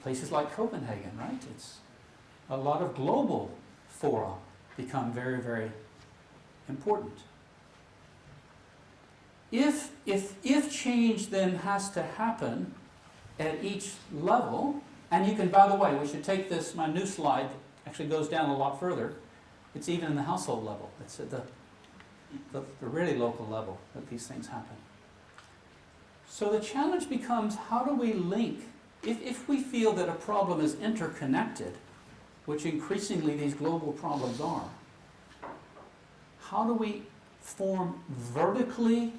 places like Copenhagen, right? It's a lot of global fora become very, very important. If change then has to happen at each level, and you can, by the way, we should take this, my new slide actually goes down a lot further. It's even in the household level. It's at the really local level that these things happen. So the challenge becomes, how do we link, if we feel that a problem is interconnected, which increasingly these global problems are, how do we form vertically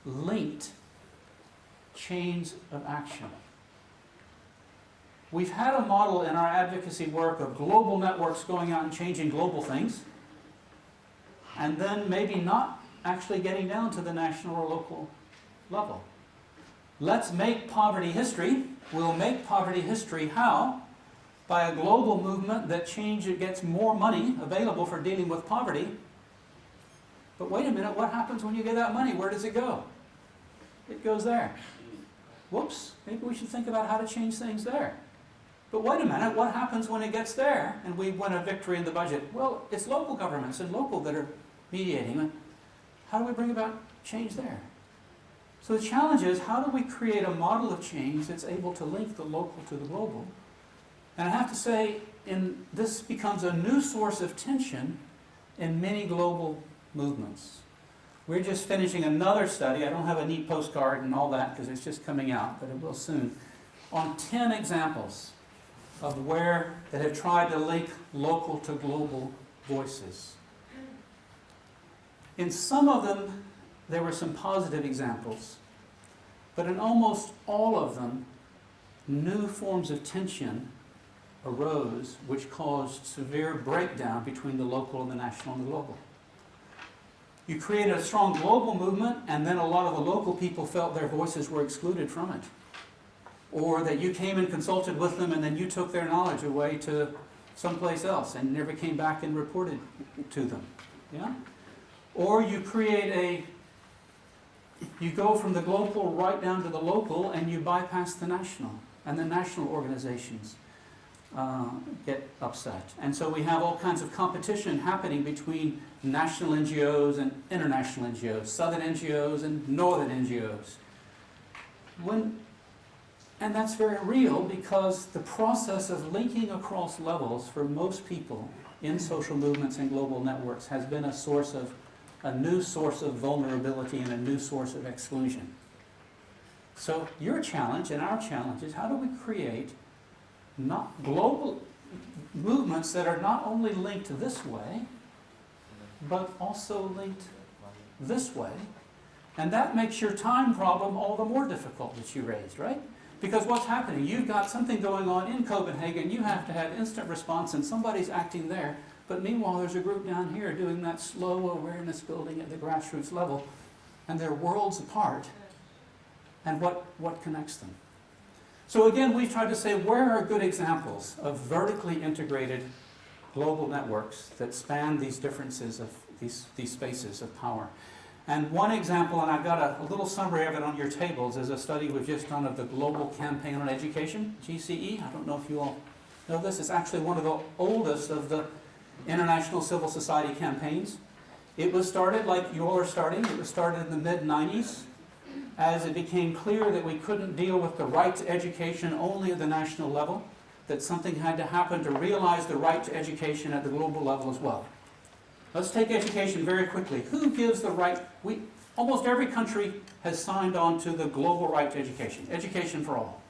linked chains of action? We've had a model in our advocacy work of global networks going out and changing global things, and then maybe not actually getting down to the national or local level. Let's make poverty history. We'll make poverty history how? By a global movement that gets more money available for dealing with poverty. But wait a minute, what happens when you get that money? Where does it go? It goes there. Whoops, maybe we should think about how to change things there. But wait a minute, what happens when it gets there and we win a victory in the budget? Well, it's local governments and local that are mediating. How do we bring about change there? So the challenge is, how do we create a model of change that's able to link the local to the global? And I have to say, this becomes a new source of tension in many global movements. We're just finishing another study. I don't have a neat postcard and all that because it's just coming out, but it will soon, on 10 examples of where that have tried to link local to global voices. In some of them, there were some positive examples, but in almost all of them, new forms of tension arose which caused severe breakdown between the local and the national and the global. You created a strong global movement, and then a lot of the local people felt their voices were excluded from it. Or that you came and consulted with them and then you took their knowledge away to someplace else and never came back and reported to them. Yeah? Or you go from the global right down to the local and you bypass the national, and the national organizations get upset. And so we have all kinds of competition happening between national NGOs and international NGOs, southern NGOs and northern NGOs. And that's very real because the process of linking across levels for most people in social movements and global networks has been a new source of vulnerability and a new source of exclusion. So your challenge and our challenge is, how do we create not global movements that are not only linked this way, but also linked this way? And that makes your time problem all the more difficult that you raised, right? Because what's happening? You've got something going on in Copenhagen, you have to have instant response and somebody's acting there. But meanwhile, there's a group down here doing that slow awareness building at the grassroots level, and they're worlds apart. And what connects them? So again, we've tried to say, where are good examples of vertically integrated global networks that span these differences of these spaces of power? And one example, and I've got a little summary of it on your tables, is a study we've just done of the Global Campaign on Education, GCE. I don't know if you all know this. It's actually one of the oldest of the international civil society campaigns. It was started, like you all are starting, it was started in the mid-90s as it became clear that we couldn't deal with the right to education only at the national level, that something had to happen to realize the right to education at the global level as well. Let's take education very quickly. Who gives the right? Almost every country has signed on to the global right to education. Education for all.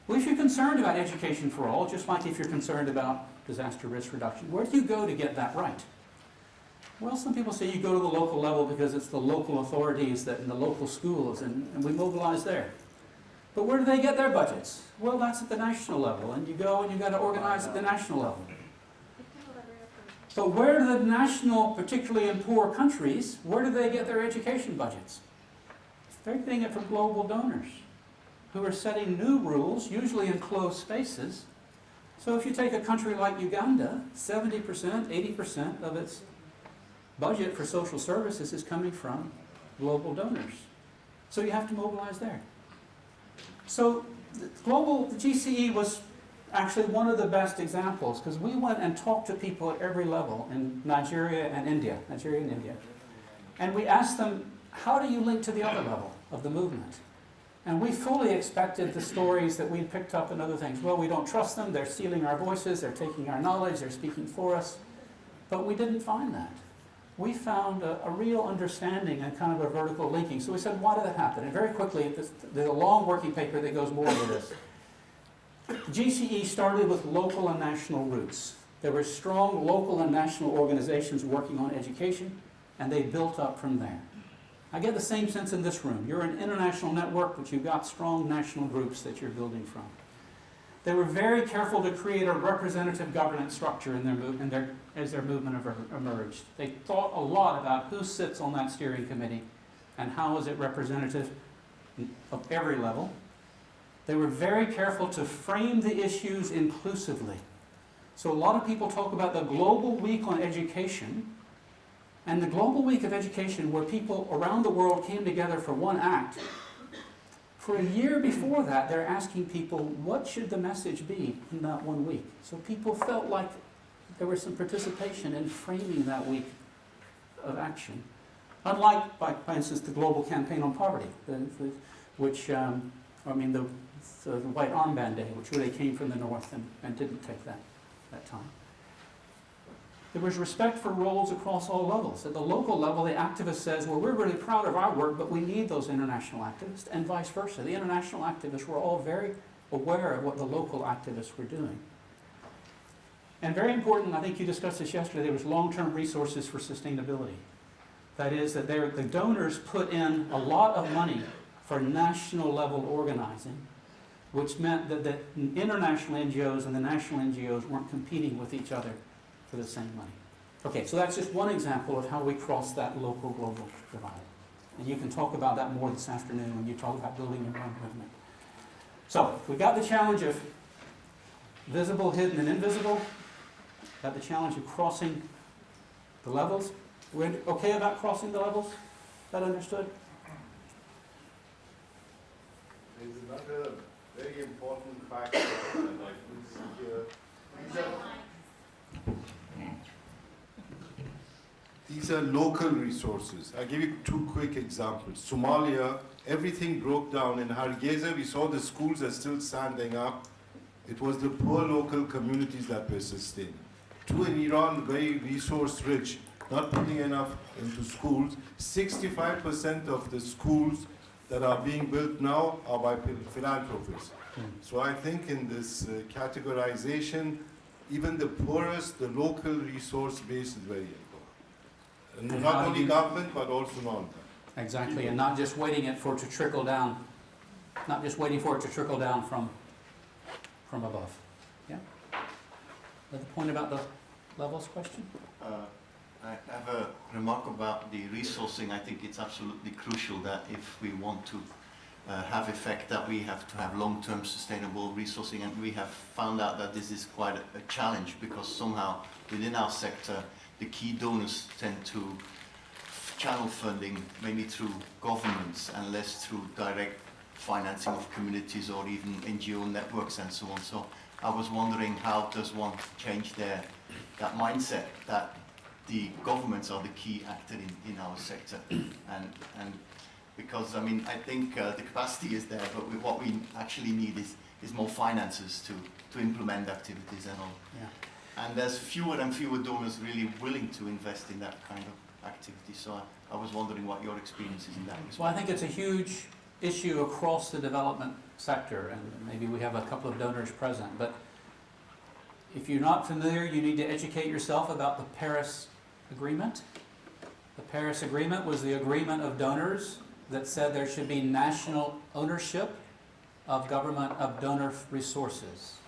Well, if you're concerned about education for all, just like if you're concerned about disaster risk reduction, where do you go to get that right? Well, some people say you go to the local level because it's the local authorities that in the local schools, and we mobilize there. But where do they get their budgets? Well, that's at the national level, and you go and you've got to organize at the national level. But where do the national, particularly in poor countries, where do they get their education budgets? They're getting it from global donors who are setting new rules, usually in closed spaces. So if you take a country like Uganda, 70%, 80% of its budget for social services is coming from global donors. So you have to mobilize there. So the GCE was actually one of the best examples because we went and talked to people at every level in Nigeria and India. And we asked them, how do you link to the other level of the movement? And we fully expected the stories that we'd picked up and other things. Well, we don't trust them, they're stealing our voices, they're taking our knowledge, they're speaking for us. But we didn't find that. We found a real understanding and kind of a vertical linking. So we said, why did that happen? And very quickly, there's a long working paper that goes more into this. GCE started with local and national roots. There were strong local and national organizations working on education, and they built up from there. I get the same sense in this room. You're an international network, but you've got strong national groups that you're building from. They were very careful to create a representative governance structure as their movement emerged. They thought a lot about who sits on that steering committee and how is it representative of every level. They were very careful to frame the issues inclusively. So a lot of people talk about the Global Week on Education, and the Global Week of Education, where people around the world came together for one act. For a year before that, they're asking people, what should the message be in that 1 week? So people felt like there was some participation in framing that week of action. Unlike, by instance, the Global Campaign on Poverty, the White Armband Day, which really came from the North and didn't take that time. There was respect for roles across all levels. At the local level, the activist says, well, we're really proud of our work, but we need those international activists, and vice versa. The international activists were all very aware of what the local activists were doing. And very important, I think you discussed this yesterday, there was long-term resources for sustainability. That is, that the donors put in a lot of money for national level organizing, which meant that the international NGOs and the national NGOs weren't competing with each other for the same money. Okay, so that's just one example of how we cross that local-global divide. And you can talk about that more this afternoon when you talk about building your own movement. So, we got the challenge of visible, hidden, and invisible. Got the challenge of crossing the levels. We're okay about crossing the levels? Is that understood? There's another very important factor that I can see here. These are local resources. I'll give you two quick examples. Somalia, everything broke down. In Hargeisa, we saw the schools are still standing up. It was the poor local communities that were sustained. Two, in Iran, very resource rich, not putting enough into schools. 65% of the schools that are being built now are by philanthropists. So I think in this categorization, even the poorest, the local resource base is very important. And not only government, but also non-government. Exactly, and not just waiting for it to trickle down, not just waiting for it to trickle down from above. Yeah? The point about the levels question? I have a remark about the resourcing. I think it's absolutely crucial that if we want to have effect, that we have to have long-term sustainable resourcing, and we have found out that this is quite a challenge because somehow within our sector the key donors tend to channel funding mainly through governments and less through direct financing of communities or even NGO networks and so on. So I was wondering, how does one change that mindset that the governments are the key actor in our sector, and because I mean I think the capacity is there, but what we actually need is more finances to implement activities and all. Yeah. And there's fewer and fewer donors really willing to invest in that kind of activity. So I was wondering what your experience is in that respect. Well, I think it's a huge issue across the development sector, and maybe we have a couple of donors present, but if you're not familiar, you need to educate yourself about the Paris Agreement. The Paris Agreement was the agreement of donors that said there should be national ownership of government, of donor resources.